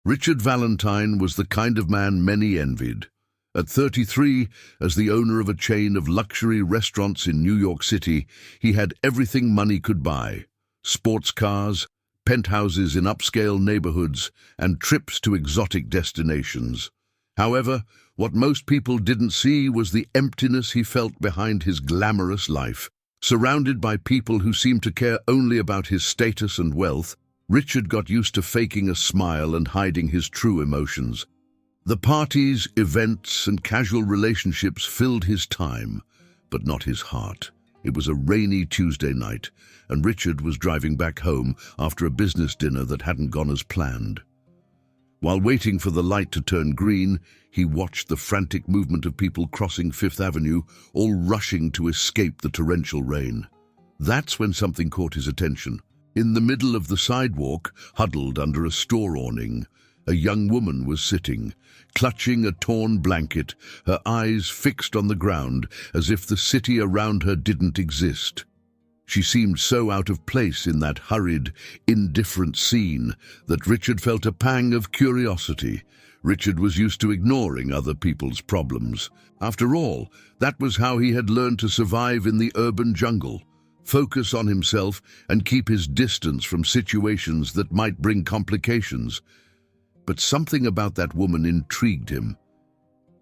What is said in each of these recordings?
Richard Valentine was the kind of man many envied. At 33, as the owner of a chain of luxury restaurants in New York City, he had everything money could buy: sports cars, penthouses in upscale neighborhoods, and trips to exotic destinations. However, what most people didn't see was the emptiness he felt behind his glamorous life. Surrounded by people who seemed to care only about his status and wealth, Richard got used to faking a smile and hiding his true emotions. The parties, events, and casual relationships filled his time, but not his heart. It was a rainy Tuesday night, and Richard was driving back home after a business dinner that hadn't gone as planned. While waiting for the light to turn green, he watched the frantic movement of people crossing Fifth Avenue, all rushing to escape the torrential rain. That's when something caught his attention. In the middle of the sidewalk, huddled under a store awning, a young woman was sitting, clutching a torn blanket, her eyes fixed on the ground as if the city around her didn't exist. She seemed so out of place in that hurried, indifferent scene that Richard felt a pang of curiosity. Richard was used to ignoring other people's problems. After all, that was how he had learned to survive in the urban jungle: focus on himself and keep his distance from situations that might bring complications. But something about that woman intrigued him.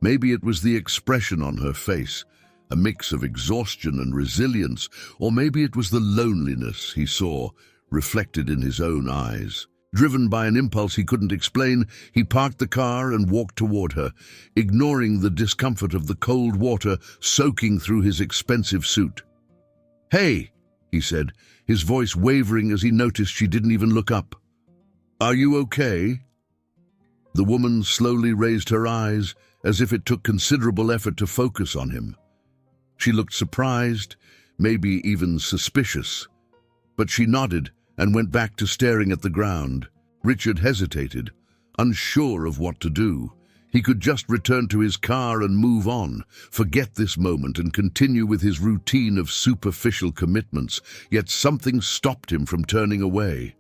Maybe it was the expression on her face, a mix of exhaustion and resilience, or maybe it was the loneliness he saw reflected in his own eyes. Driven by an impulse he couldn't explain, he parked the car and walked toward her, ignoring the discomfort of the cold water soaking through his expensive suit. "Hey," he said, his voice wavering as he noticed she didn't even look up. "Are you okay?" The woman slowly raised her eyes, as if it took considerable effort to focus on him. She looked surprised, maybe even suspicious. But she nodded and went back to staring at the ground. Richard hesitated, unsure of what to do. He could just return to his car and move on, forget this moment and continue with his routine of superficial commitments, yet something stopped him from turning away.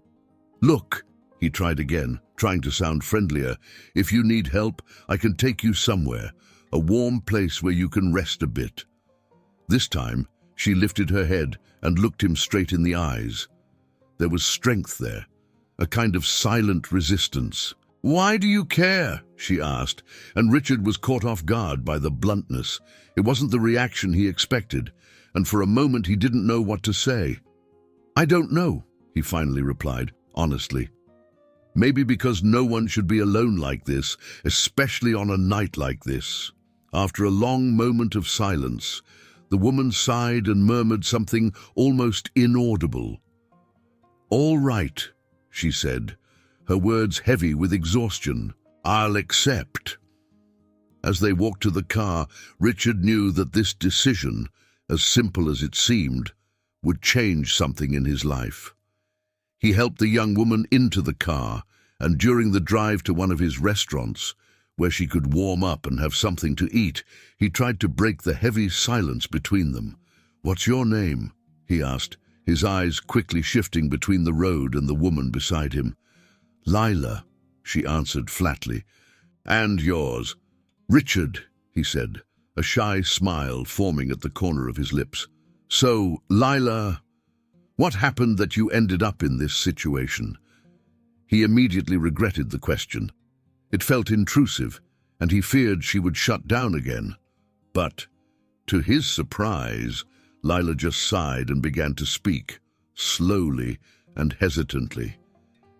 "Look," he tried again, trying to sound friendlier, "if you need help, I can take you somewhere, a warm place where you can rest a bit." This time, she lifted her head and looked him straight in the eyes. There was strength there, a kind of silent resistance. "Why do you care?" she asked, and Richard was caught off guard by the bluntness. It wasn't the reaction he expected, and for a moment he didn't know what to say. "I don't know," he finally replied, honestly. Maybe because no one should be alone like this, especially on a night like this. After a long moment of silence, the woman sighed and murmured something almost inaudible. "All right," she said, her words heavy with exhaustion. "I'll accept." As they walked to the car, Richard knew that this decision, as simple as it seemed, would change something in his life. He helped the young woman into the car, and during the drive to one of his restaurants, where she could warm up and have something to eat, he tried to break the heavy silence between them. "What's your name?" he asked, his eyes quickly shifting between the road and the woman beside him. "Lila," she answered flatly. "And yours?" "Richard," he said, a shy smile forming at the corner of his lips. "So, Lila, what happened that you ended up in this situation?" He immediately regretted the question. It felt intrusive, and he feared she would shut down again. But, to his surprise, Lila just sighed and began to speak, slowly and hesitantly,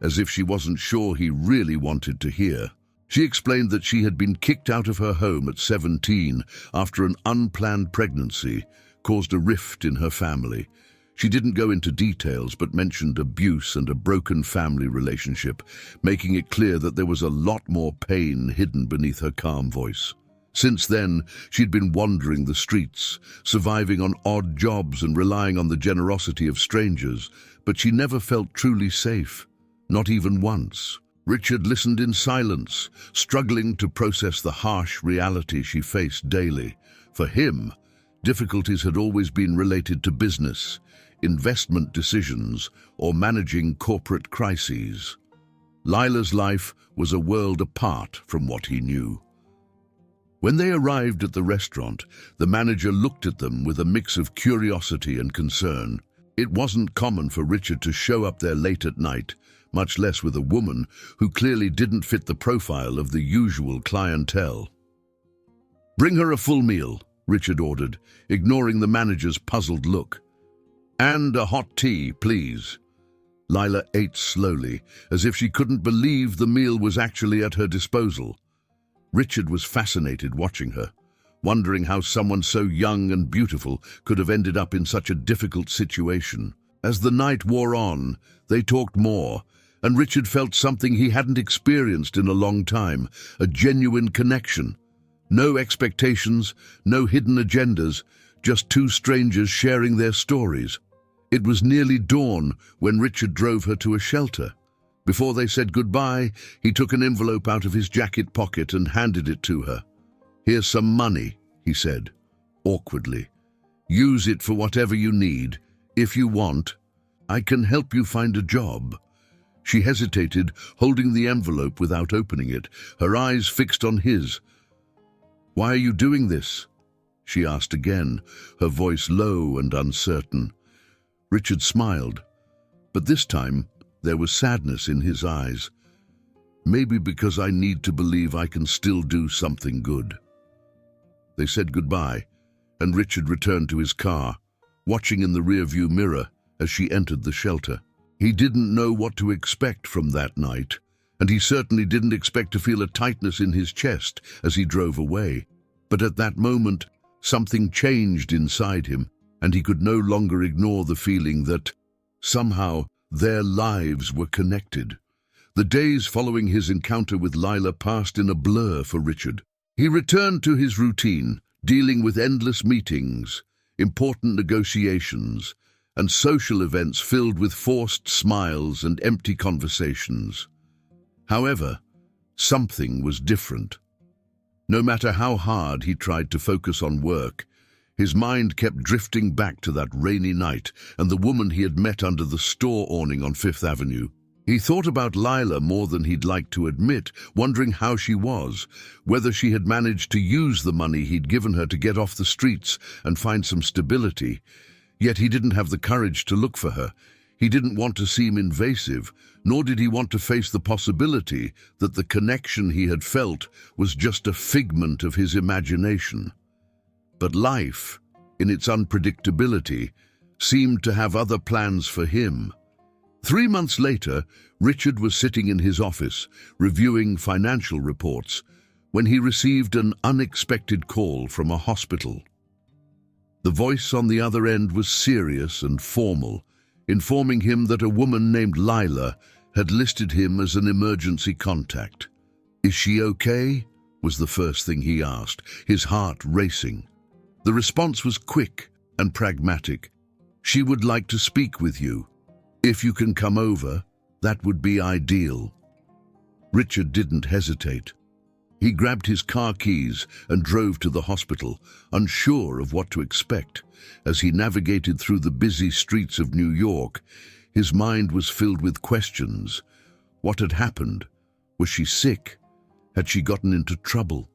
as if she wasn't sure he really wanted to hear. She explained that she had been kicked out of her home at 17 after an unplanned pregnancy caused a rift in her family. She didn't go into details but mentioned abuse and a broken family relationship, making it clear that there was a lot more pain hidden beneath her calm voice. Since then, she'd been wandering the streets, surviving on odd jobs and relying on the generosity of strangers, but she never felt truly safe, not even once. Richard listened in silence, struggling to process the harsh reality she faced daily. For him, difficulties had always been related to business, investment decisions, or managing corporate crises. Lila's life was a world apart from what he knew. When they arrived at the restaurant, the manager looked at them with a mix of curiosity and concern. It wasn't common for Richard to show up there late at night, much less with a woman who clearly didn't fit the profile of the usual clientele. "Bring her a full meal," Richard ordered, ignoring the manager's puzzled look. "And a hot tea, please." Lila ate slowly, as if she couldn't believe the meal was actually at her disposal. Richard was fascinated watching her, wondering how someone so young and beautiful could have ended up in such a difficult situation. As the night wore on, they talked more, and Richard felt something he hadn't experienced in a long time, a genuine connection. No expectations, no hidden agendas, just two strangers sharing their stories. It was nearly dawn when Richard drove her to a shelter. Before they said goodbye, he took an envelope out of his jacket pocket and handed it to her. "Here's some money," he said, awkwardly. "Use it for whatever you need. If you want, I can help you find a job." She hesitated, holding the envelope without opening it, her eyes fixed on his. "Why are you doing this?" she asked again, her voice low and uncertain. Richard smiled, but this time there was sadness in his eyes. "Maybe because I need to believe I can still do something good." They said goodbye, and Richard returned to his car, watching in the rearview mirror as she entered the shelter. He didn't know what to expect from that night, and he certainly didn't expect to feel a tightness in his chest as he drove away. But at that moment, something changed inside him, and he could no longer ignore the feeling that, somehow, their lives were connected. The days following his encounter with Lila passed in a blur for Richard. He returned to his routine, dealing with endless meetings, important negotiations, and social events filled with forced smiles and empty conversations. However, something was different. No matter how hard he tried to focus on work, his mind kept drifting back to that rainy night and the woman he had met under the store awning on Fifth Avenue. He thought about Lila more than he'd like to admit, wondering how she was, whether she had managed to use the money he'd given her to get off the streets and find some stability. Yet he didn't have the courage to look for her. He didn't want to seem invasive, nor did he want to face the possibility that the connection he had felt was just a figment of his imagination. But life, in its unpredictability, seemed to have other plans for him. 3 months later, Richard was sitting in his office, reviewing financial reports, when he received an unexpected call from a hospital. The voice on the other end was serious and formal, informing him that a woman named Lila had listed him as an emergency contact. "Is she okay?" was the first thing he asked, his heart racing. The response was quick and pragmatic. "She would like to speak with you. If you can come over, that would be ideal." Richard didn't hesitate. He grabbed his car keys and drove to the hospital, unsure of what to expect. As he navigated through the busy streets of New York, his mind was filled with questions. What had happened? Was she sick? Had she gotten into trouble?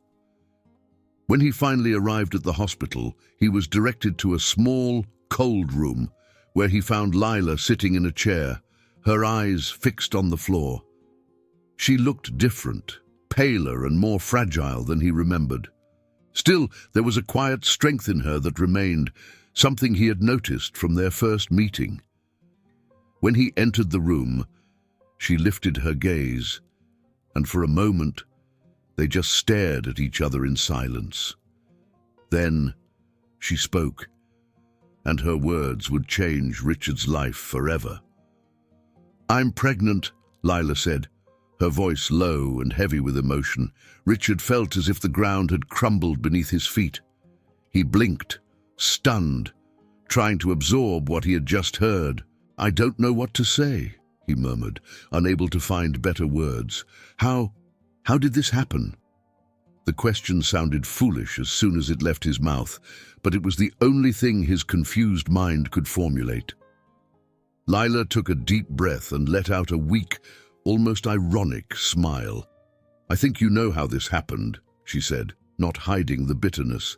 When he finally arrived at the hospital, he was directed to a small, cold room where he found Lila sitting in a chair, her eyes fixed on the floor. She looked different, paler and more fragile than he remembered. Still, there was a quiet strength in her that remained, something he had noticed from their first meeting. When he entered the room, she lifted her gaze, and for a moment, they just stared at each other in silence. Then she spoke, and her words would change Richard's life forever. "I'm pregnant," Lila said, her voice low and heavy with emotion. Richard felt as if the ground had crumbled beneath his feet. He blinked, stunned, trying to absorb what he had just heard. "I don't know what to say," he murmured, unable to find better words. How did this happen?" The question sounded foolish as soon as it left his mouth, but it was the only thing his confused mind could formulate. Lila took a deep breath and let out a weak, almost ironic smile. "I think you know how this happened," she said, not hiding the bitterness.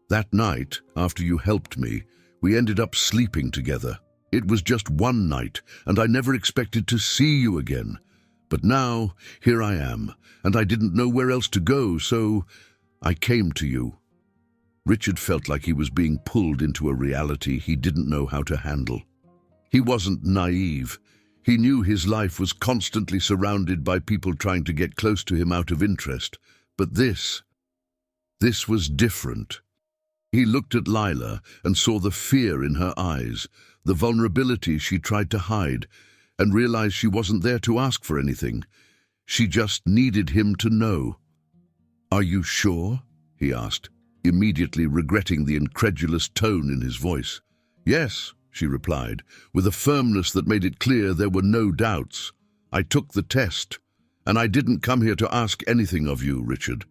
"That night, after you helped me, we ended up sleeping together. It was just one night, and I never expected to see you again. But now, here I am, and I didn't know where else to go, so I came to you." Richard felt like he was being pulled into a reality he didn't know how to handle. He wasn't naive. He knew his life was constantly surrounded by people trying to get close to him out of interest. But this was different. He looked at Lila and saw the fear in her eyes, the vulnerability she tried to hide, and realized she wasn't there to ask for anything. She just needed him to know. "Are you sure?" he asked, immediately regretting the incredulous tone in his voice. "Yes," she replied, with a firmness that made it clear there were no doubts. "I took the test, and I didn't come here to ask anything of you, Richard.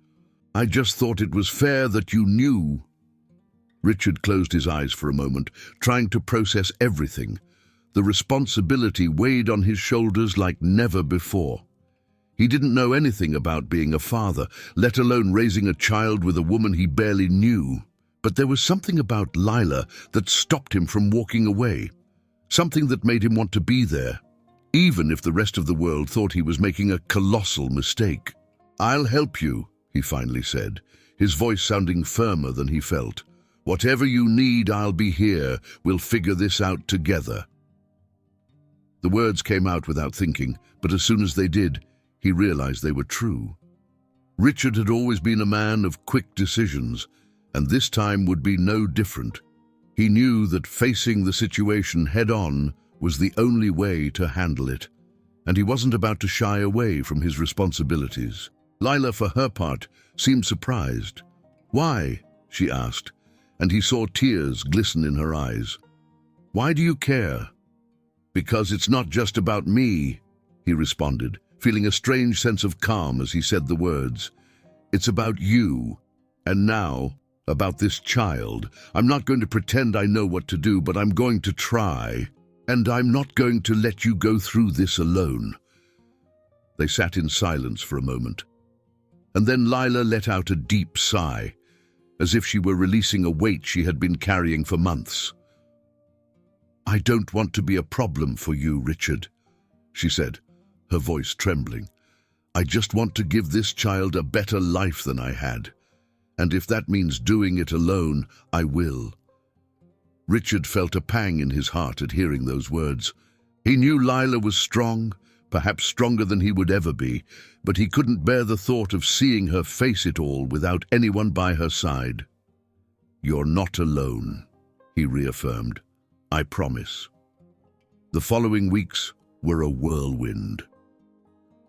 I just thought it was fair that you knew." Richard closed his eyes for a moment, trying to process everything. The responsibility weighed on his shoulders like never before. He didn't know anything about being a father, let alone raising a child with a woman he barely knew. But there was something about Lila that stopped him from walking away, something that made him want to be there, even if the rest of the world thought he was making a colossal mistake. "I'll help you," he finally said, his voice sounding firmer than he felt. "Whatever you need, I'll be here. We'll figure this out together." The words came out without thinking, but as soon as they did, he realized they were true. Richard had always been a man of quick decisions, and this time would be no different. He knew that facing the situation head-on was the only way to handle it, and he wasn't about to shy away from his responsibilities. Lila, for her part, seemed surprised. "Why?" she asked, and he saw tears glisten in her eyes. "Why do you care?" "Because it's not just about me," he responded, feeling a strange sense of calm as he said the words. "It's about you, and now, about this child. I'm not going to pretend I know what to do, but I'm going to try, and I'm not going to let you go through this alone." They sat in silence for a moment, and then Lila let out a deep sigh, as if she were releasing a weight she had been carrying for months. "I don't want to be a problem for you, Richard," she said, her voice trembling. "I just want to give this child a better life than I had. And if that means doing it alone, I will." Richard felt a pang in his heart at hearing those words. He knew Lila was strong, perhaps stronger than he would ever be, but he couldn't bear the thought of seeing her face it all without anyone by her side. "You're not alone," he reaffirmed. "I promise." The following weeks were a whirlwind.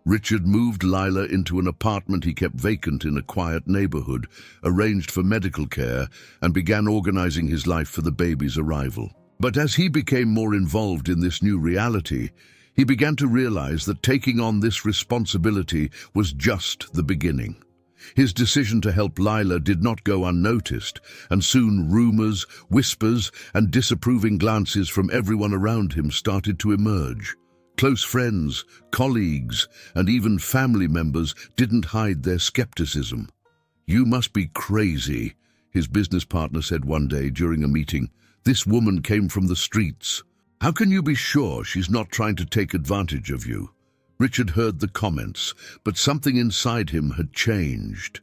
Richard moved Lila into an apartment he kept vacant in a quiet neighborhood, arranged for medical care, and began organizing his life for the baby's arrival. But as he became more involved in this new reality, he began to realize that taking on this responsibility was just the beginning. His decision to help Lila did not go unnoticed, and soon rumors, whispers, and disapproving glances from everyone around him started to emerge. Close friends, colleagues, and even family members didn't hide their skepticism. "You must be crazy," his business partner said one day during a meeting. "This woman came from the streets. How can you be sure she's not trying to take advantage of you?" Richard heard the comments, but something inside him had changed.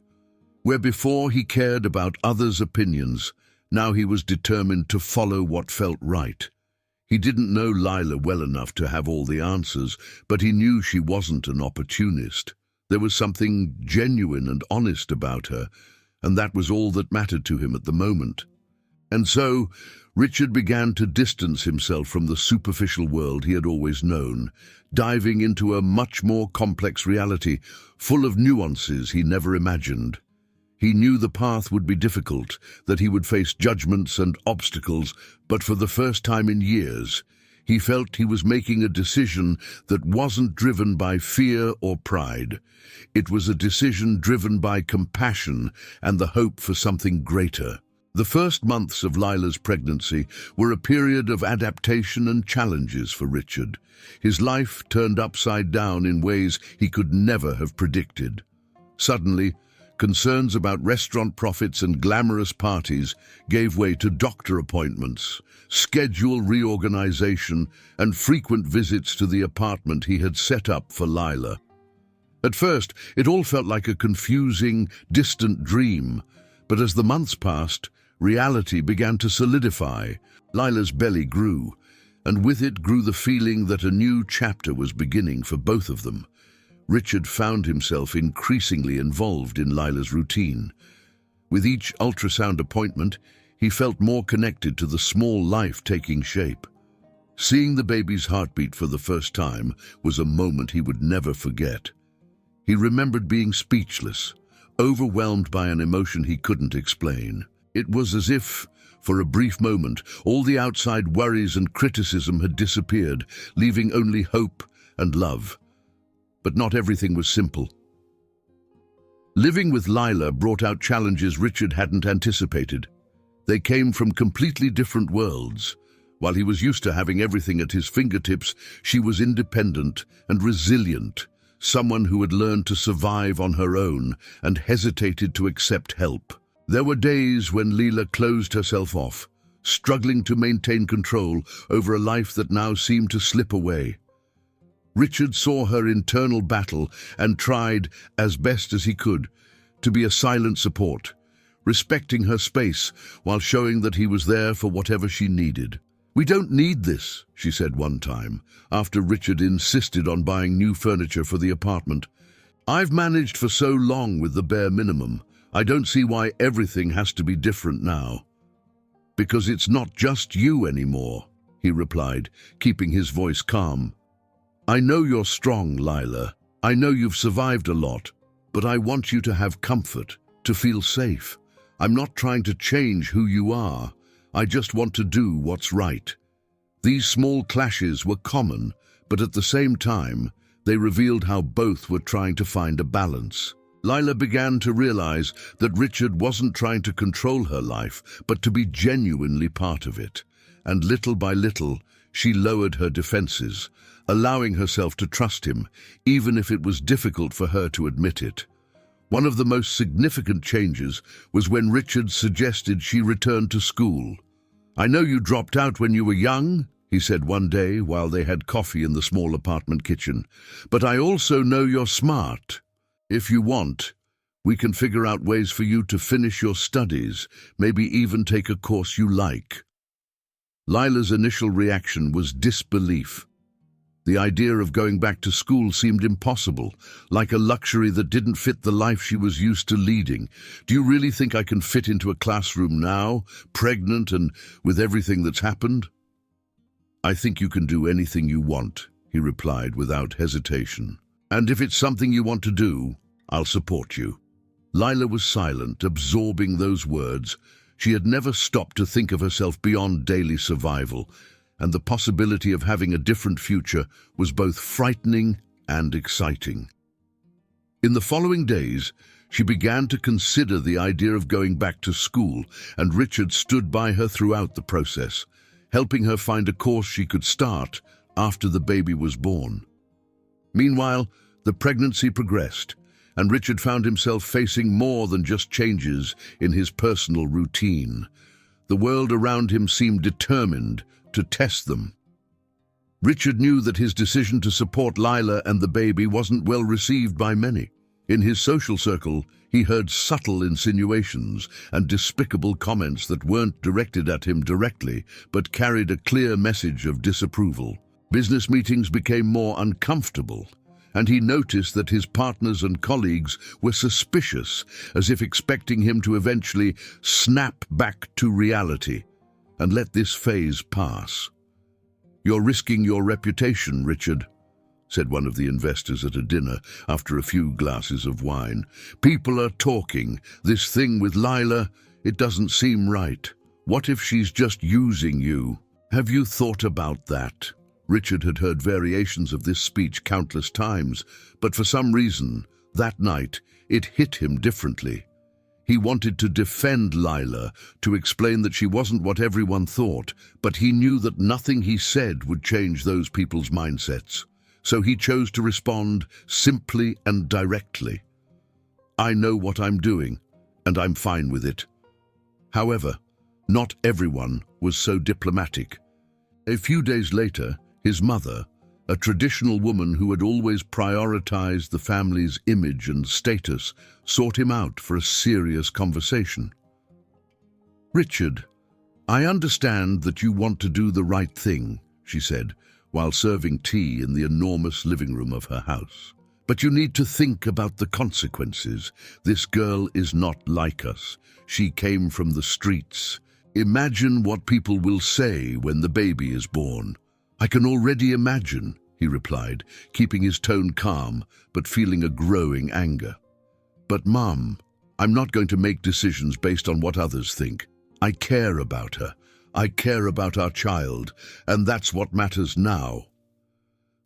Where before he cared about others' opinions, now he was determined to follow what felt right. He didn't know Lila well enough to have all the answers, but he knew she wasn't an opportunist. There was something genuine and honest about her, and that was all that mattered to him at the moment. And so, Richard began to distance himself from the superficial world he had always known, diving into a much more complex reality, full of nuances he never imagined. He knew the path would be difficult, that he would face judgments and obstacles, but for the first time in years, he felt he was making a decision that wasn't driven by fear or pride. It was a decision driven by compassion and the hope for something greater. The first months of Lila's pregnancy were a period of adaptation and challenges for Richard. His life turned upside down in ways he could never have predicted. Suddenly, concerns about restaurant profits and glamorous parties gave way to doctor appointments, schedule reorganization, and frequent visits to the apartment he had set up for Lila. At first, it all felt like a confusing, distant dream, but as the months passed, reality began to solidify. Lila's belly grew, and with it grew the feeling that a new chapter was beginning for both of them. Richard found himself increasingly involved in Lila's routine. With each ultrasound appointment, he felt more connected to the small life taking shape. Seeing the baby's heartbeat for the first time was a moment he would never forget. He remembered being speechless, overwhelmed by an emotion he couldn't explain. It was as if, for a brief moment, all the outside worries and criticism had disappeared, leaving only hope and love. But not everything was simple. Living with Lila brought out challenges Richard hadn't anticipated. They came from completely different worlds. While he was used to having everything at his fingertips, she was independent and resilient, someone who had learned to survive on her own and hesitated to accept help. There were days when Lila closed herself off, struggling to maintain control over a life that now seemed to slip away. Richard saw her internal battle and tried, as best as he could, to be a silent support, respecting her space while showing that he was there for whatever she needed. "We don't need this," she said one time, after Richard insisted on buying new furniture for the apartment. "I've managed for so long with the bare minimum. I don't see why everything has to be different now." "Because it's not just you anymore," he replied, keeping his voice calm. "I know you're strong, Lila. I know you've survived a lot, but I want you to have comfort, to feel safe. I'm not trying to change who you are. I just want to do what's right." These small clashes were common, but at the same time, they revealed how both were trying to find a balance. Lila began to realize that Richard wasn't trying to control her life, but to be genuinely part of it. And little by little, she lowered her defenses, allowing herself to trust him, even if it was difficult for her to admit it. One of the most significant changes was when Richard suggested she return to school. "I know you dropped out when you were young," he said one day while they had coffee in the small apartment kitchen, "but I also know you're smart. If you want, we can figure out ways for you to finish your studies, maybe even take a course you like." Lila's initial reaction was disbelief. The idea of going back to school seemed impossible, like a luxury that didn't fit the life she was used to leading. "Do you really think I can fit into a classroom now, pregnant and with everything that's happened?" "I think you can do anything you want," he replied without hesitation. "And if it's something you want to do, I'll support you." Lila was silent, absorbing those words. She had never stopped to think of herself beyond daily survival, and the possibility of having a different future was both frightening and exciting. In the following days, she began to consider the idea of going back to school, and Richard stood by her throughout the process, helping her find a course she could start after the baby was born. Meanwhile, the pregnancy progressed, and Richard found himself facing more than just changes in his personal routine. The world around him seemed determined to test them. Richard knew that his decision to support Lila and the baby wasn't well received by many. In his social circle, he heard subtle insinuations and despicable comments that weren't directed at him directly, but carried a clear message of disapproval. Business meetings became more uncomfortable, and he noticed that his partners and colleagues were suspicious, as if expecting him to eventually snap back to reality and let this phase pass. "You're risking your reputation, Richard," said one of the investors at a dinner after a few glasses of wine. "People are talking. This thing with Lila, it doesn't seem right. What if she's just using you? Have you thought about that?" Richard had heard variations of this speech countless times, but for some reason, that night, it hit him differently. He wanted to defend Lila, to explain that she wasn't what everyone thought, but he knew that nothing he said would change those people's mindsets. So he chose to respond simply and directly. I know what I'm doing, and I'm fine with it. However, not everyone was so diplomatic. A few days later, his mother, a traditional woman who had always prioritized the family's image and status, sought him out for a serious conversation. "Richard, I understand that you want to do the right thing," she said, while serving tea in the enormous living room of her house. "But you need to think about the consequences. This girl is not like us. She came from the streets. Imagine what people will say when the baby is born." "I can already imagine," he replied, keeping his tone calm, but feeling a growing anger. "But Mum, I'm not going to make decisions based on what others think. I care about her. I care about our child, and that's what matters now."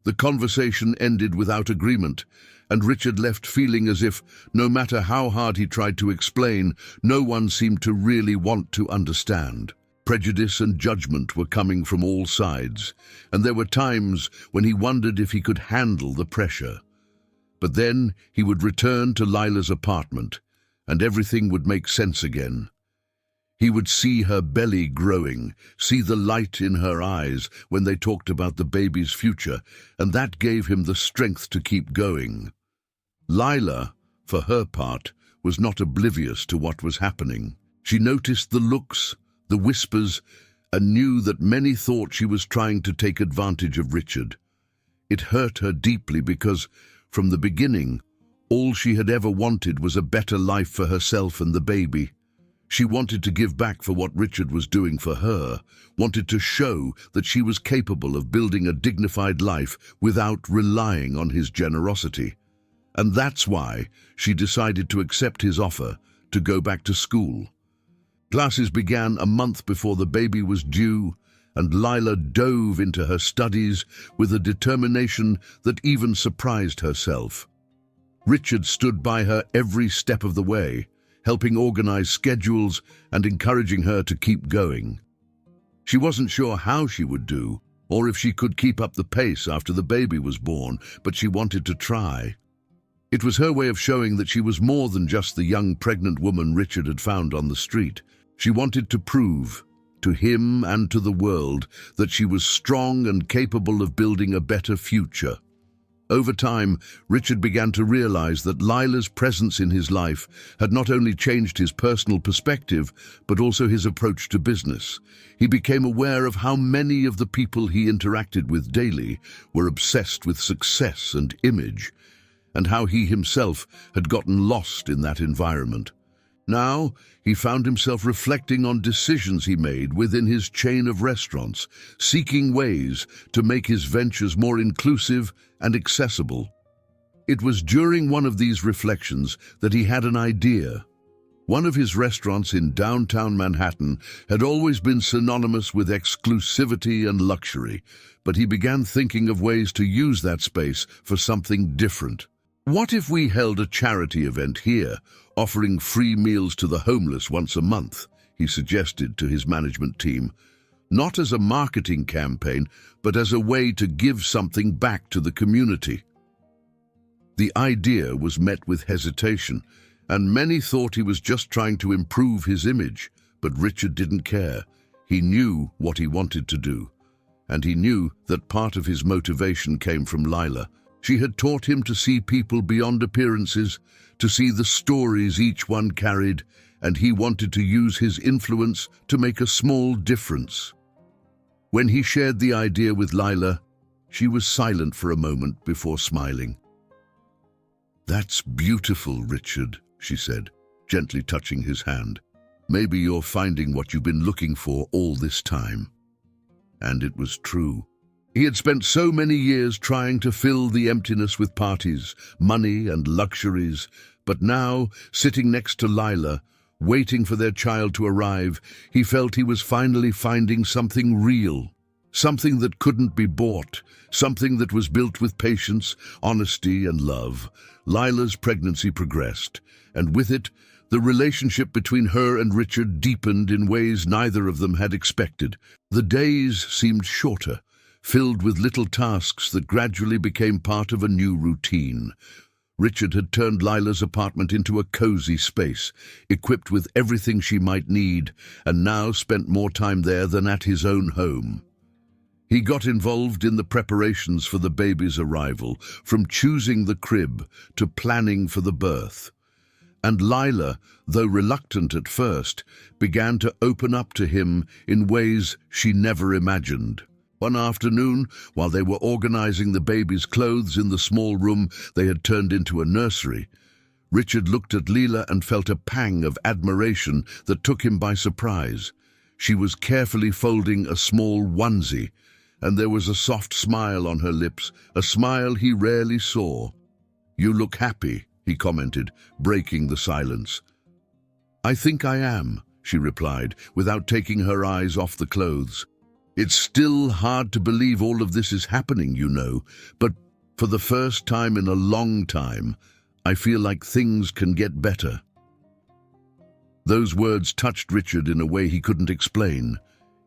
The conversation ended without agreement, and Richard left feeling as if, no matter how hard he tried to explain, no one seemed to really want to understand. Prejudice and judgment were coming from all sides, and there were times when he wondered if he could handle the pressure. But then he would return to Lila's apartment, and everything would make sense again. He would see her belly growing, see the light in her eyes when they talked about the baby's future, and that gave him the strength to keep going. Lila, for her part, was not oblivious to what was happening. She noticed the looks, the whispers, and knew that many thought she was trying to take advantage of Richard. It hurt her deeply because, from the beginning, all she had ever wanted was a better life for herself and the baby. She wanted to give back for what Richard was doing for her, wanted to show that she was capable of building a dignified life without relying on his generosity. And that's why she decided to accept his offer to go back to school. Classes began a month before the baby was due, and Lila dove into her studies with a determination that even surprised herself. Richard stood by her every step of the way, helping organize schedules and encouraging her to keep going. She wasn't sure how she would do, or if she could keep up the pace after the baby was born, but she wanted to try. It was her way of showing that she was more than just the young pregnant woman Richard had found on the street. She wanted to prove, to him and to the world, that she was strong and capable of building a better future. Over time, Richard began to realize that Lila's presence in his life had not only changed his personal perspective, but also his approach to business. He became aware of how many of the people he interacted with daily were obsessed with success and image, and how he himself had gotten lost in that environment. Now, he found himself reflecting on decisions he made within his chain of restaurants, seeking ways to make his ventures more inclusive and accessible. It was during one of these reflections that he had an idea. One of his restaurants in downtown Manhattan had always been synonymous with exclusivity and luxury, but he began thinking of ways to use that space for something different. What if we held a charity event here, offering free meals to the homeless once a month, he suggested to his management team, not as a marketing campaign, but as a way to give something back to the community. The idea was met with hesitation, and many thought he was just trying to improve his image, but Richard didn't care. He knew what he wanted to do, and he knew that part of his motivation came from Lila. She had taught him to see people beyond appearances, to see the stories each one carried, and he wanted to use his influence to make a small difference. When he shared the idea with Lila, she was silent for a moment before smiling. "That's beautiful, Richard," she said, gently touching his hand. "Maybe you're finding what you've been looking for all this time." And it was true. He had spent so many years trying to fill the emptiness with parties, money and luxuries, but now, sitting next to Lila, waiting for their child to arrive, he felt he was finally finding something real, something that couldn't be bought, something that was built with patience, honesty, and love. Lila's pregnancy progressed, and with it, The relationship between her and Richard deepened in ways neither of them had expected. The days seemed shorter, filled with little tasks that gradually became part of a new routine. Richard had turned Lila's apartment into a cozy space, equipped with everything she might need, and now spent more time there than at his own home. He got involved in the preparations for the baby's arrival, from choosing the crib to planning for the birth. And Lila, though reluctant at first, began to open up to him in ways she never imagined. One afternoon, while they were organizing the baby's clothes in the small room they had turned into a nursery, Richard looked at Lila and felt a pang of admiration that took him by surprise. She was carefully folding a small onesie, and there was a soft smile on her lips, a smile he rarely saw. "You look happy," he commented, breaking the silence. "I think I am," she replied, without taking her eyes off the clothes. "It's still hard to believe all of this is happening, you know, but for the first time in a long time, I feel like things can get better." Those words touched Richard in a way he couldn't explain.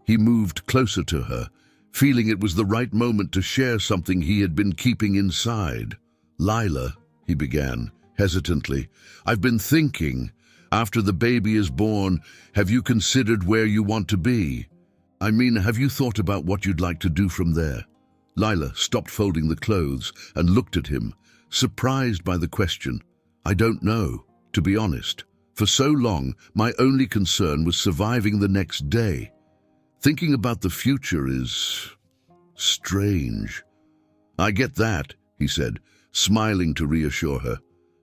He moved closer to her, feeling it was the right moment to share something he had been keeping inside. "Lila," he began, hesitantly, "I've been thinking, after the baby is born, have you considered where you want to be? I mean, have you thought about what you'd like to do from there?" Lila stopped folding the clothes and looked at him, surprised by the question. "I don't know, to be honest. For so long, my only concern was surviving the next day. Thinking about the future is strange." "I get that," he said, smiling to reassure her.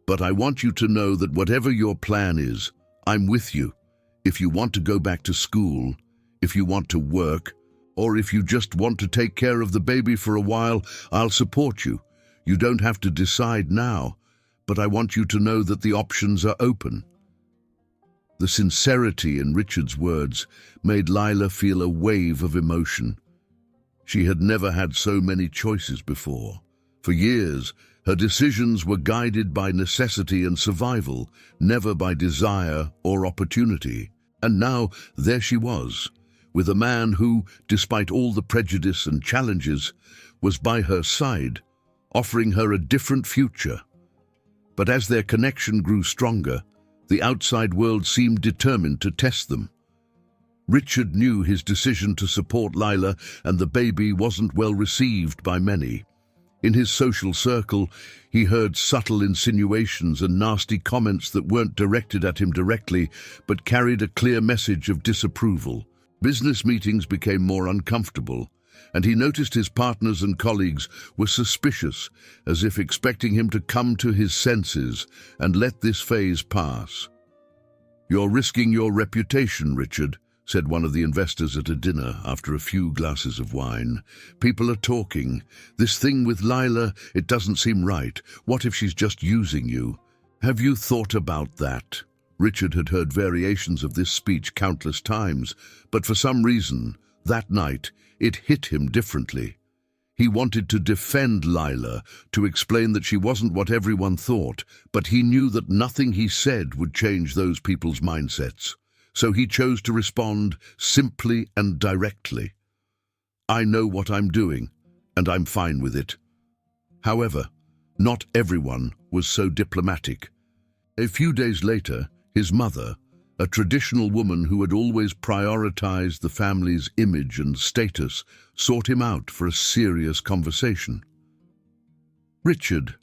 "But I want you to know that whatever your plan is, I'm with you. If you want to go back to school, if you want to work, or if you just want to take care of the baby for a while, I'll support you. You don't have to decide now, but I want you to know that the options are open." The sincerity in Richard's words made Lila feel a wave of emotion. She had never had so many choices before. For years, her decisions were guided by necessity and survival, never by desire or opportunity. And now, there she was, with a man who, despite all the prejudice and challenges, was by her side, offering her a different future. But as their connection grew stronger, the outside world seemed determined to test them. Richard knew his decision to support Lila and the baby wasn't well received by many. In his social circle, he heard subtle insinuations and nasty comments that weren't directed at him directly, but carried a clear message of disapproval. Business meetings became more uncomfortable, and he noticed his partners and colleagues were suspicious, as if expecting him to come to his senses and let this phase pass. "You're risking your reputation, Richard," said one of the investors at a dinner after a few glasses of wine. "People are talking. This thing with Lila, it doesn't seem right. What if she's just using you? Have you thought about that?" Richard had heard variations of this speech countless times, but for some reason, that night, it hit him differently. He wanted to defend Lila, to explain that she wasn't what everyone thought, but he knew that nothing he said would change those people's mindsets. So he chose to respond simply and directly. "I know what I'm doing, and I'm fine with it." However, not everyone was so diplomatic. A few days later, his mother, a traditional woman who had always prioritized the family's image and status, sought him out for a serious conversation. "Richard,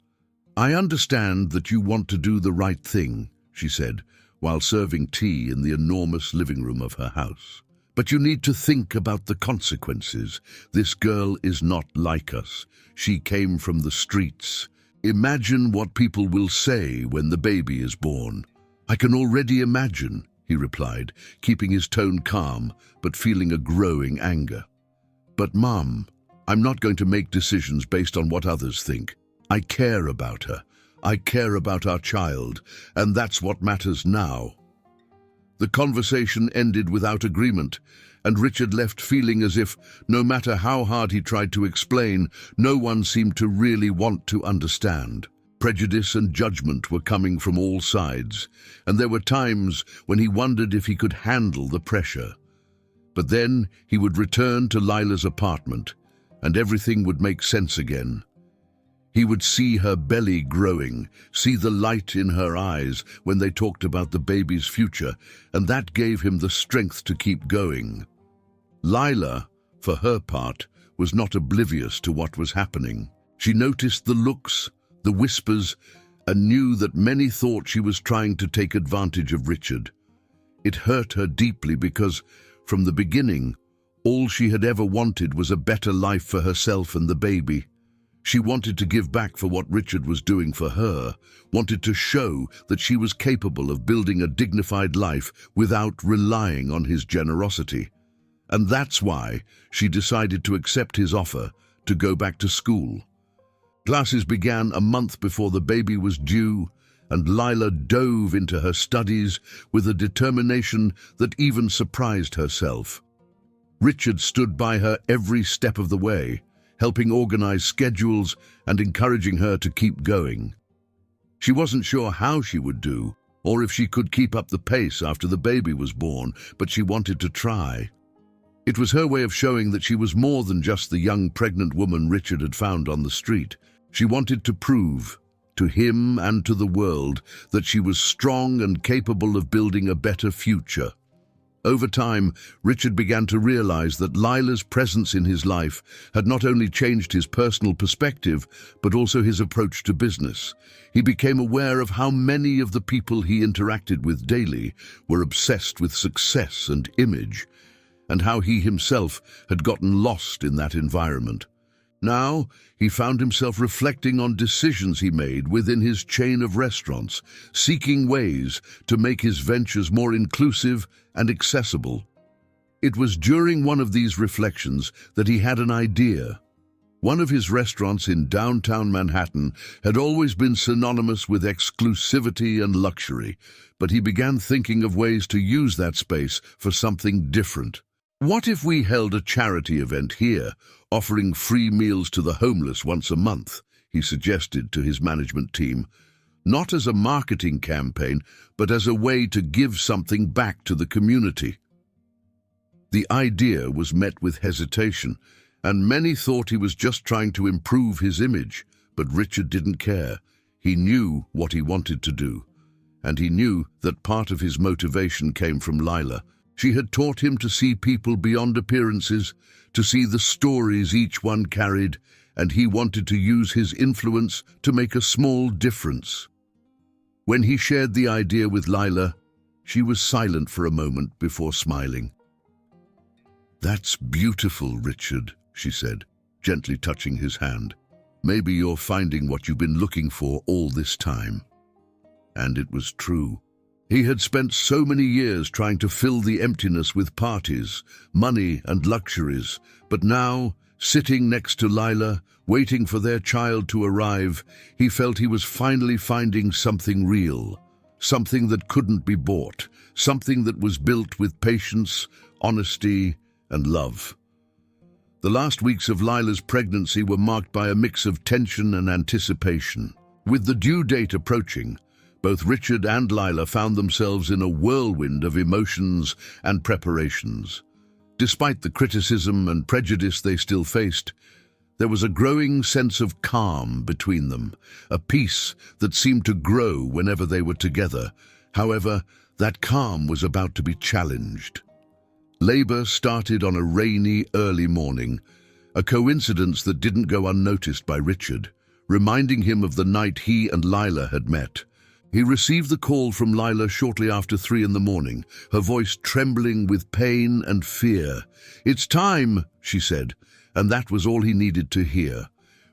I understand that you want to do the right thing," she said, while serving tea in the enormous living room of her house. "But you need to think about the consequences. This girl is not like us. She came from the streets. Imagine what people will say when the baby is born." "I can already imagine," he replied, keeping his tone calm, but feeling a growing anger. "But Mom, I'm not going to make decisions based on what others think. I care about her. I care about our child, and that's what matters now." The conversation ended without agreement, and Richard left feeling as if, no matter how hard he tried to explain, no one seemed to really want to understand. Prejudice and judgment were coming from all sides, and there were times when he wondered if he could handle the pressure. But then he would return to Lila's apartment, and everything would make sense again. He would see her belly growing, see the light in her eyes when they talked about the baby's future, and that gave him the strength to keep going. Lila, for her part, was not oblivious to what was happening. She noticed the looks, the whispers, and knew that many thought she was trying to take advantage of Richard. It hurt her deeply because, from the beginning, all she had ever wanted was a better life for herself and the baby. She wanted to give back for what Richard was doing for her, wanted to show that she was capable of building a dignified life without relying on his generosity. And that's why she decided to accept his offer to go back to school. Classes began a month before the baby was due, and Lila dove into her studies with a determination that even surprised herself. Richard stood by her every step of the way, helping organize schedules and encouraging her to keep going. She wasn't sure how she would do, or if she could keep up the pace after the baby was born, but she wanted to try. It was her way of showing that she was more than just the young pregnant woman Richard had found on the street. She wanted to prove, to him and to the world, that she was strong and capable of building a better future. Over time, Richard began to realize that Lila's presence in his life had not only changed his personal perspective, but also his approach to business. He became aware of how many of the people he interacted with daily were obsessed with success and image, and how he himself had gotten lost in that environment. Now, he found himself reflecting on decisions he made within his chain of restaurants, seeking ways to make his ventures more inclusive and accessible. It was during one of these reflections that he had an idea. One of his restaurants in downtown Manhattan had always been synonymous with exclusivity and luxury, but he began thinking of ways to use that space for something different. What if we held a charity event here, offering free meals to the homeless once a month, he suggested to his management team, not as a marketing campaign, but as a way to give something back to the community. The idea was met with hesitation, and many thought he was just trying to improve his image, but Richard didn't care. He knew what he wanted to do, and he knew that part of his motivation came from Lila. She had taught him to see people beyond appearances, to see the stories each one carried, and he wanted to use his influence to make a small difference. When he shared the idea with Lila, she was silent for a moment before smiling. "That's beautiful, Richard," she said, gently touching his hand. "Maybe you're finding what you've been looking for all this time." And it was true. He had spent so many years trying to fill the emptiness with parties, money and luxuries, but now, sitting next to Lila, waiting for their child to arrive, he felt he was finally finding something real, something that couldn't be bought, something that was built with patience, honesty, and love. The last weeks of Lila's pregnancy were marked by a mix of tension and anticipation. With the due date approaching, both Richard and Lila found themselves in a whirlwind of emotions and preparations. Despite the criticism and prejudice they still faced, there was a growing sense of calm between them, a peace that seemed to grow whenever they were together. However, that calm was about to be challenged. Labor started on a rainy, early morning, a coincidence that didn't go unnoticed by Richard, reminding him of the night he and Lila had met. He received the call from Lila shortly after 3 in the morning, her voice trembling with pain and fear. "It's time," she said, and that was all he needed to hear.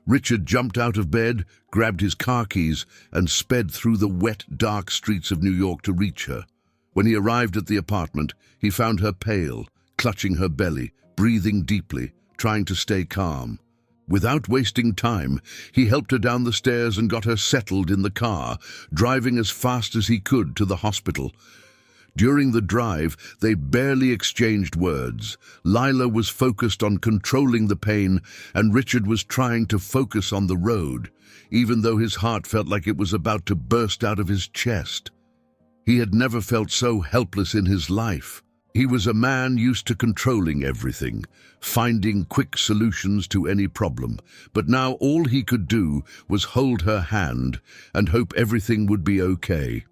Richard jumped out of bed, grabbed his car keys, and sped through the wet, dark streets of New York to reach her. When he arrived at the apartment, he found her pale, clutching her belly, breathing deeply, trying to stay calm. Without wasting time, he helped her down the stairs and got her settled in the car, driving as fast as he could to the hospital. During the drive, they barely exchanged words. Lila was focused on controlling the pain, and Richard was trying to focus on the road, even though his heart felt like it was about to burst out of his chest. He had never felt so helpless in his life. He was a man used to controlling everything, finding quick solutions to any problem, but now all he could do was hold her hand and hope everything would be okay.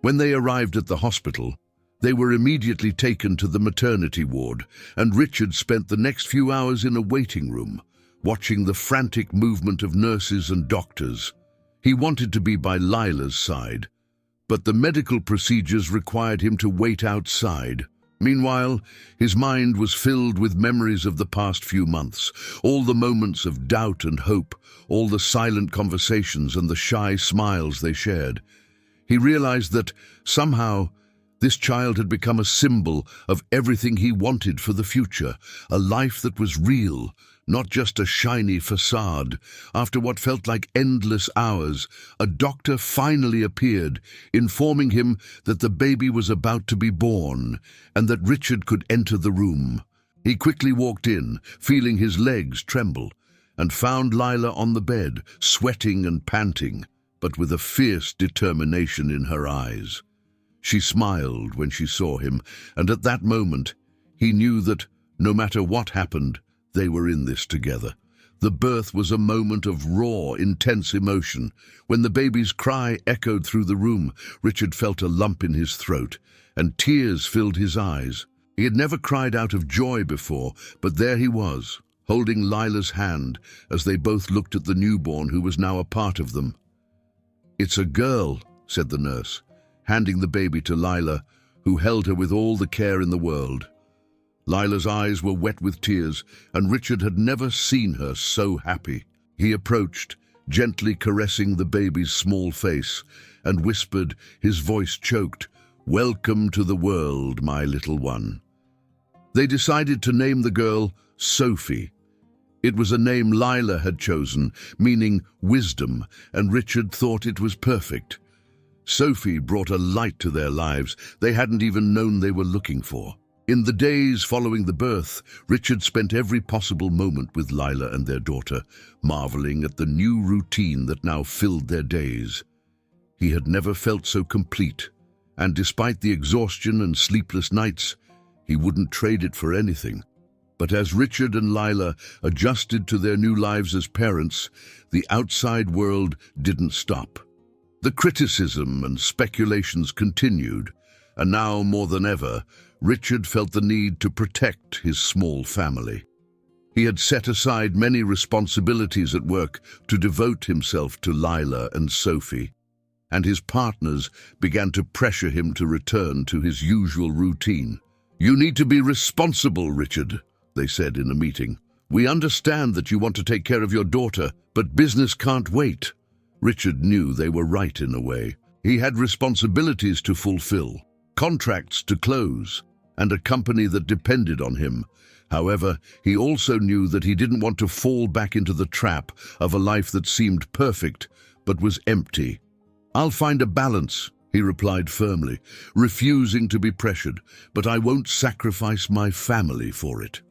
When they arrived at the hospital, they were immediately taken to the maternity ward, and Richard spent the next few hours in a waiting room, watching the frantic movement of nurses and doctors. He wanted to be by Lila's side, but the medical procedures required him to wait outside. Meanwhile, his mind was filled with memories of the past few months, all the moments of doubt and hope, all the silent conversations and the shy smiles they shared. He realized that, somehow, this child had become a symbol of everything he wanted for the future, a life that was real, not just a shiny facade. After what felt like endless hours, a doctor finally appeared, informing him that the baby was about to be born and that Richard could enter the room. He quickly walked in, feeling his legs tremble, and found Lila on the bed, sweating and panting, but with a fierce determination in her eyes. She smiled when she saw him, and at that moment, he knew that, no matter what happened, they were in this together. The birth was a moment of raw, intense emotion. When the baby's cry echoed through the room, Richard felt a lump in his throat, and tears filled his eyes. He had never cried out of joy before, but there he was, holding Lila's hand as they both looked at the newborn who was now a part of them. "It's a girl," said the nurse, handing the baby to Lila, who held her with all the care in the world. Lila's eyes were wet with tears, and Richard had never seen her so happy. He approached, gently caressing the baby's small face, and whispered, his voice choked, "Welcome to the world, my little one." They decided to name the girl Sophie. It was a name Lila had chosen, meaning wisdom, and Richard thought it was perfect. Sophie brought a light to their lives they hadn't even known they were looking for. In the days following the birth, Richard spent every possible moment with Lila and their daughter, marveling at the new routine that now filled their days. He had never felt so complete, and despite the exhaustion and sleepless nights, he wouldn't trade it for anything. But as Richard and Lila adjusted to their new lives as parents, the outside world didn't stop. The criticism and speculations continued, and now more than ever, Richard felt the need to protect his small family. He had set aside many responsibilities at work to devote himself to Lila and Sophie, and his partners began to pressure him to return to his usual routine. "You need to be responsible, Richard," they said in a meeting. "We understand that you want to take care of your daughter, but business can't wait." Richard knew they were right in a way. He had responsibilities to fulfill, contracts to close, and a company that depended on him. However, he also knew that he didn't want to fall back into the trap of a life that seemed perfect but was empty. "I'll find a balance," he replied firmly, refusing to be pressured, "but I won't sacrifice my family for it."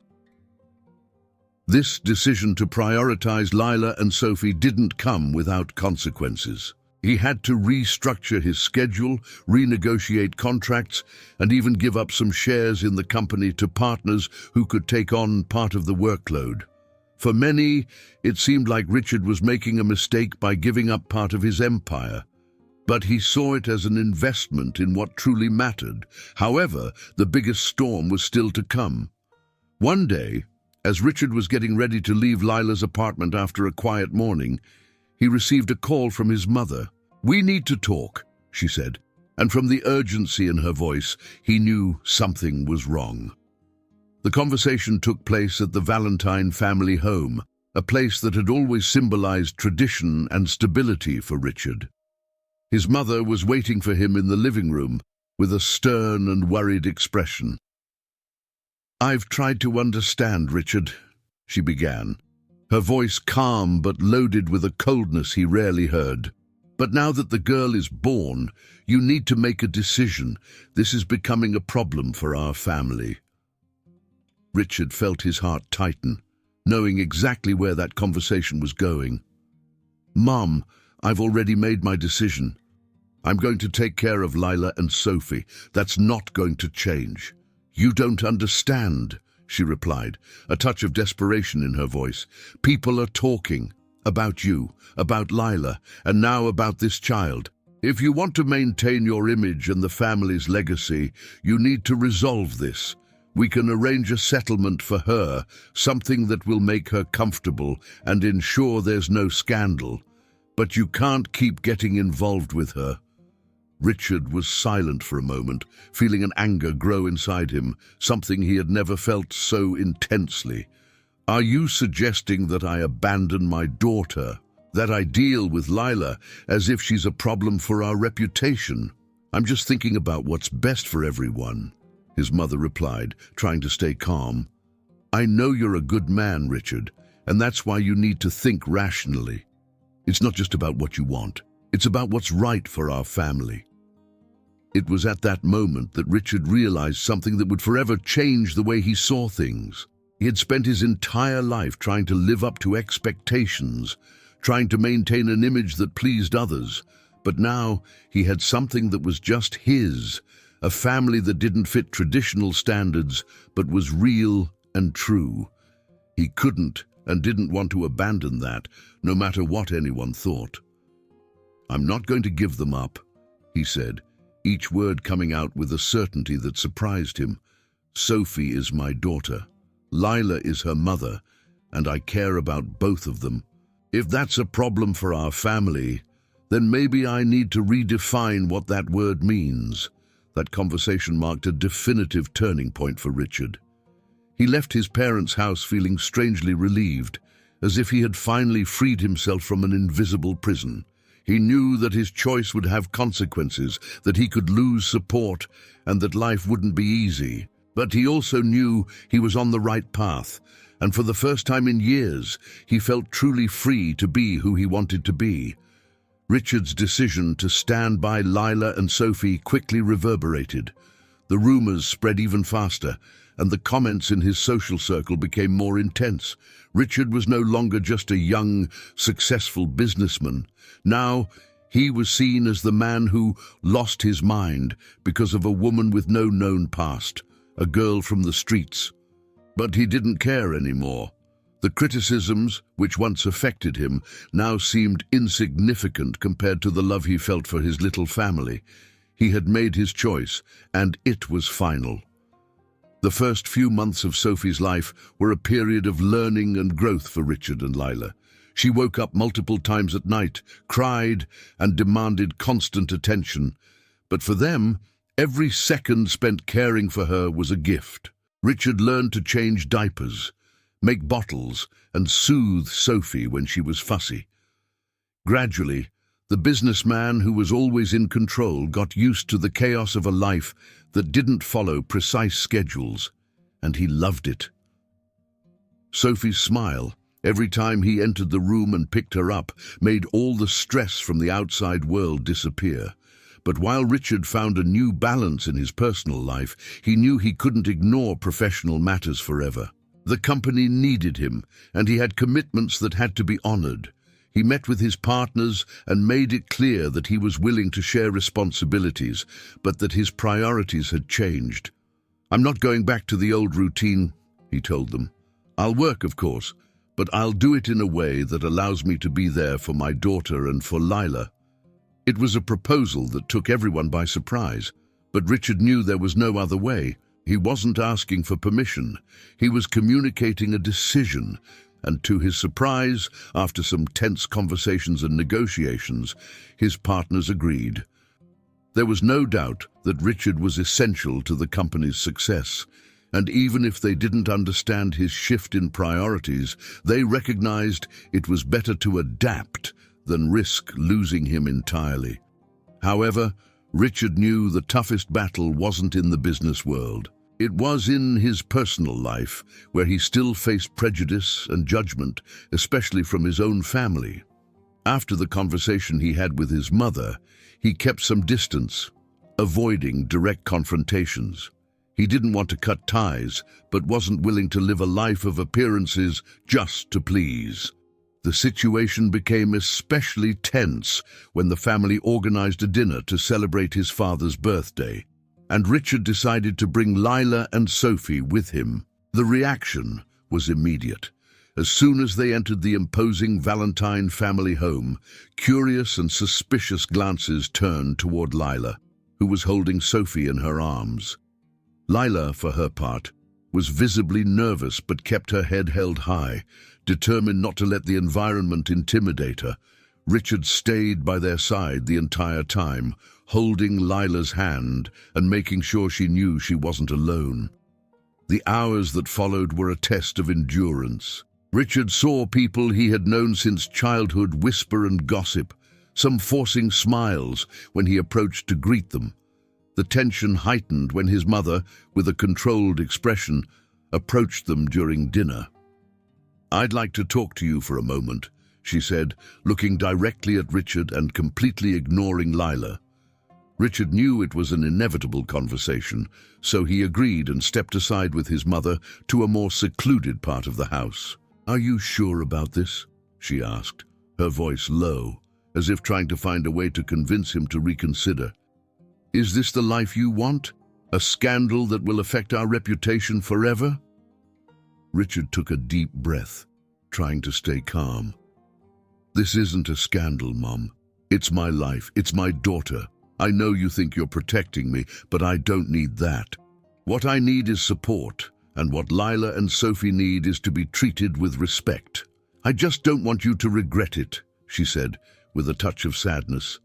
This decision to prioritize Lila and Sophie didn't come without consequences. He had to restructure his schedule, renegotiate contracts, and even give up some shares in the company to partners who could take on part of the workload. For many, it seemed like Richard was making a mistake by giving up part of his empire, but he saw it as an investment in what truly mattered. However, the biggest storm was still to come. One day, as Richard was getting ready to leave Lila's apartment after a quiet morning, he received a call from his mother. "We need to talk," she said, and from the urgency in her voice, he knew something was wrong. The conversation took place at the Valentine family home, a place that had always symbolized tradition and stability for Richard. His mother was waiting for him in the living room with a stern and worried expression. "I've tried to understand, Richard," she began, her voice calm but loaded with a coldness he rarely heard. But now that the girl is born, you need to make a decision. This is becoming a problem for our family." Richard felt his heart tighten, knowing exactly where that conversation was going. "Mom, I've already made my decision. I'm going to take care of Lila and Sophie. That's not going to change." "You don't understand," she replied, a touch of desperation in her voice. "People are talking about you, about Lila, and now about this child. If you want to maintain your image and the family's legacy, you need to resolve this. We can arrange a settlement for her, something that will make her comfortable and ensure there's no scandal. But you can't keep getting involved with her." Richard was silent for a moment, feeling an anger grow inside him, something he had never felt so intensely. "Are you suggesting that I abandon my daughter? That I deal with Lila as if she's a problem for our reputation?" "I'm just thinking about what's best for everyone," his mother replied, trying to stay calm. "I know you're a good man, Richard, and that's why you need to think rationally. It's not just about what you want. It's about what's right for our family." It was at that moment that Richard realized something that would forever change the way he saw things. He had spent his entire life trying to live up to expectations, trying to maintain an image that pleased others. But now he had something that was just his, a family that didn't fit traditional standards, but was real and true. He couldn't and didn't want to abandon that, no matter what anyone thought. "I'm not going to give them up," he said, each word coming out with a certainty that surprised him. "Sophie is my daughter. Lila is her mother, and I care about both of them. If that's a problem for our family, then maybe I need to redefine what that word means." That conversation marked a definitive turning point for Richard. He left his parents' house feeling strangely relieved, as if he had finally freed himself from an invisible prison. He knew that his choice would have consequences, that he could lose support, and that life wouldn't be easy. But he also knew he was on the right path, and for the first time in years, he felt truly free to be who he wanted to be. Richard's decision to stand by Lila and Sophie quickly reverberated. The rumors spread even faster, and the comments in his social circle became more intense. Richard was no longer just a young, successful businessman. Now, he was seen as the man who lost his mind because of a woman with no known past, a girl from the streets. But he didn't care anymore. The criticisms, which once affected him, now seemed insignificant compared to the love he felt for his little family. He had made his choice, and it was final. The first few months of Sophie's life were a period of learning and growth for Richard and Lila. She woke up multiple times at night, cried, and demanded constant attention. But for them, every second spent caring for her was a gift. Richard learned to change diapers, make bottles, and soothe Sophie when she was fussy. Gradually, the businessman who was always in control got used to the chaos of a life that didn't follow precise schedules, and he loved it. Sophie's smile, every time he entered the room and picked her up, made all the stress from the outside world disappear. But while Richard found a new balance in his personal life, he knew he couldn't ignore professional matters forever. The company needed him, and he had commitments that had to be honored. He met with his partners and made it clear that he was willing to share responsibilities, but that his priorities had changed. "I'm not going back to the old routine," he told them. "I'll work, of course, but I'll do it in a way that allows me to be there for my daughter and for Lila." It was a proposal that took everyone by surprise, but Richard knew there was no other way. He wasn't asking for permission. He was communicating a decision, and to his surprise, after some tense conversations and negotiations, his partners agreed. There was no doubt that Richard was essential to the company's success, and even if they didn't understand his shift in priorities, they recognized it was better to adapt than risk losing him entirely. However, Richard knew the toughest battle wasn't in the business world. It was in his personal life, where he still faced prejudice and judgment, especially from his own family. After the conversation he had with his mother, he kept some distance, avoiding direct confrontations. He didn't want to cut ties, but wasn't willing to live a life of appearances just to please. The situation became especially tense when the family organized a dinner to celebrate his father's birthday, and Richard decided to bring Lila and Sophie with him. The reaction was immediate. As soon as they entered the imposing Valentine family home, curious and suspicious glances turned toward Lila, who was holding Sophie in her arms. Lila, for her part, was visibly nervous but kept her head held high, determined not to let the environment intimidate her. Richard stayed by their side the entire time, holding Lila's hand and making sure she knew she wasn't alone. The hours that followed were a test of endurance. Richard saw people he had known since childhood whisper and gossip, some forcing smiles when he approached to greet them. The tension heightened when his mother, with a controlled expression, approached them during dinner. "I'd like to talk to you for a moment," she said, looking directly at Richard and completely ignoring Lila. Richard knew it was an inevitable conversation, so he agreed and stepped aside with his mother to a more secluded part of the house. "Are you sure about this?" she asked, her voice low, as if trying to find a way to convince him to reconsider. "Is this the life you want? A scandal that will affect our reputation forever?" Richard took a deep breath, trying to stay calm. "This isn't a scandal, Mom. It's my life. It's my daughter. I know you think you're protecting me, but I don't need that. What I need is support, and what Lila and Sophie need is to be treated with respect. I just don't want you to regret it," she said, with a touch of sadness.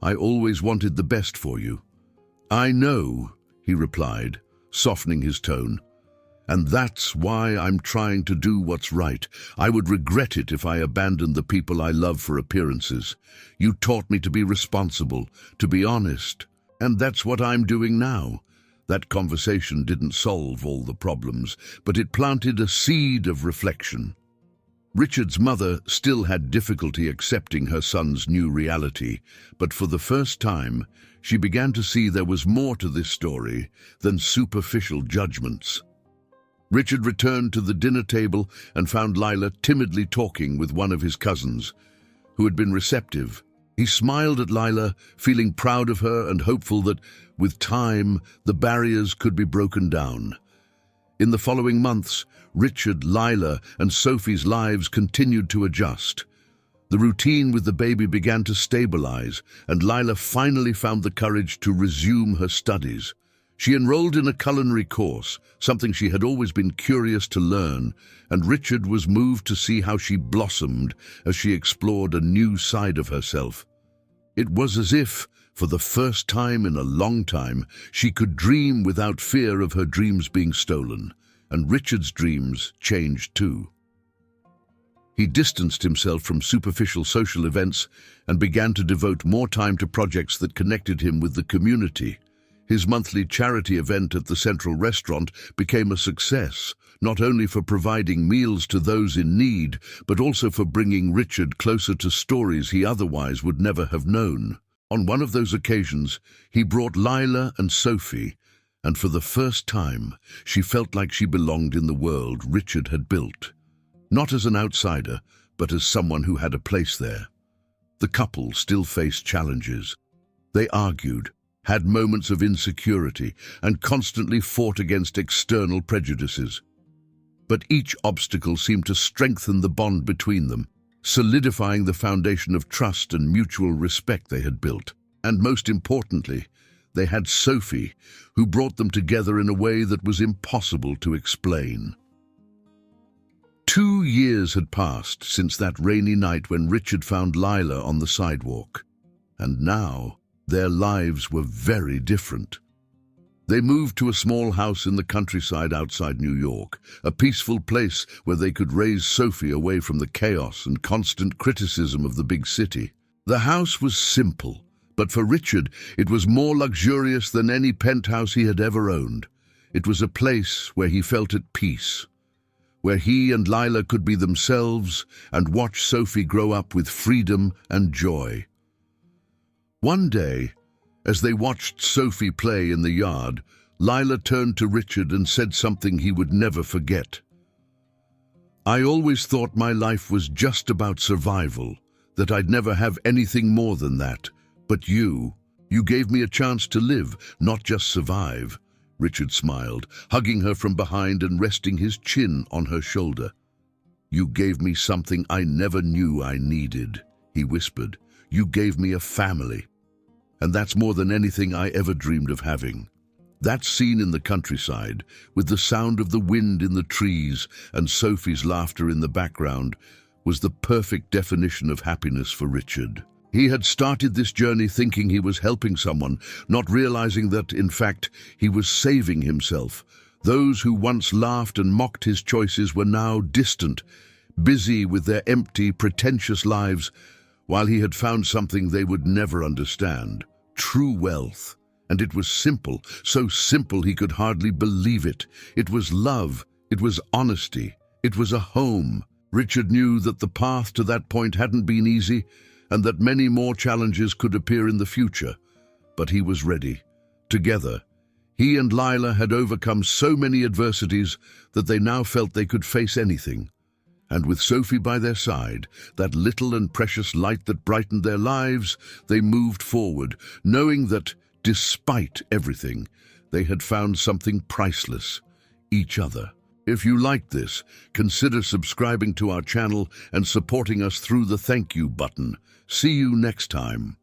"I always wanted the best for you." "I know," he replied, softening his tone. "And that's why I'm trying to do what's right. I would regret it if I abandoned the people I love for appearances. You taught me to be responsible, to be honest, and that's what I'm doing now." That conversation didn't solve all the problems, but it planted a seed of reflection. Richard's mother still had difficulty accepting her son's new reality, but for the first time, she began to see there was more to this story than superficial judgments. Richard returned to the dinner table and found Lila timidly talking with one of his cousins, who had been receptive. He smiled at Lila, feeling proud of her and hopeful that, with time, the barriers could be broken down. In the following months, Richard, Lila, and Sophie's lives continued to adjust. The routine with the baby began to stabilize, and Lila finally found the courage to resume her studies. She enrolled in a culinary course, something she had always been curious to learn, and Richard was moved to see how she blossomed as she explored a new side of herself. It was as if, for the first time in a long time, she could dream without fear of her dreams being stolen, and Richard's dreams changed too. He distanced himself from superficial social events and began to devote more time to projects that connected him with the community. His monthly charity event at the Central Restaurant became a success, not only for providing meals to those in need, but also for bringing Richard closer to stories he otherwise would never have known. On one of those occasions, he brought Lila and Sophie, and for the first time, she felt like she belonged in the world Richard had built. Not as an outsider, but as someone who had a place there. The couple still faced challenges. They argued, had moments of insecurity, and constantly fought against external prejudices. But each obstacle seemed to strengthen the bond between them, solidifying the foundation of trust and mutual respect they had built. And most importantly, they had Sophie, who brought them together in a way that was impossible to explain. 2 years had passed since that rainy night when Richard found Lila on the sidewalk, and now their lives were very different. They moved to a small house in the countryside outside New York, a peaceful place where they could raise Sophie away from the chaos and constant criticism of the big city. The house was simple, but for Richard it was more luxurious than any penthouse he had ever owned. It was a place where he felt at peace, where he and Lila could be themselves and watch Sophie grow up with freedom and joy. One day, as they watched Sophie play in the yard, Lila turned to Richard and said something he would never forget. "I always thought my life was just about survival, that I'd never have anything more than that. But you gave me a chance to live, not just survive." Richard smiled, hugging her from behind and resting his chin on her shoulder. "You gave me something I never knew I needed," he whispered. "You gave me a family. And that's more than anything I ever dreamed of having." That scene in the countryside, with the sound of the wind in the trees and Sophie's laughter in the background, was the perfect definition of happiness for Richard. He had started this journey thinking he was helping someone, not realizing that, in fact, he was saving himself. Those who once laughed and mocked his choices were now distant, busy with their empty, pretentious lives, while he had found something they would never understand: true wealth. And it was simple, so simple he could hardly believe it. It was love, it was honesty, it was a home. Richard knew that the path to that point hadn't been easy, and that many more challenges could appear in the future. But he was ready. Together, he and Lila had overcome so many adversities that they now felt they could face anything. And with Sophie by their side, that little and precious light that brightened their lives, they moved forward, knowing that, despite everything, they had found something priceless: each other. If you liked this, consider subscribing to our channel and supporting us through the thank you button. See you next time.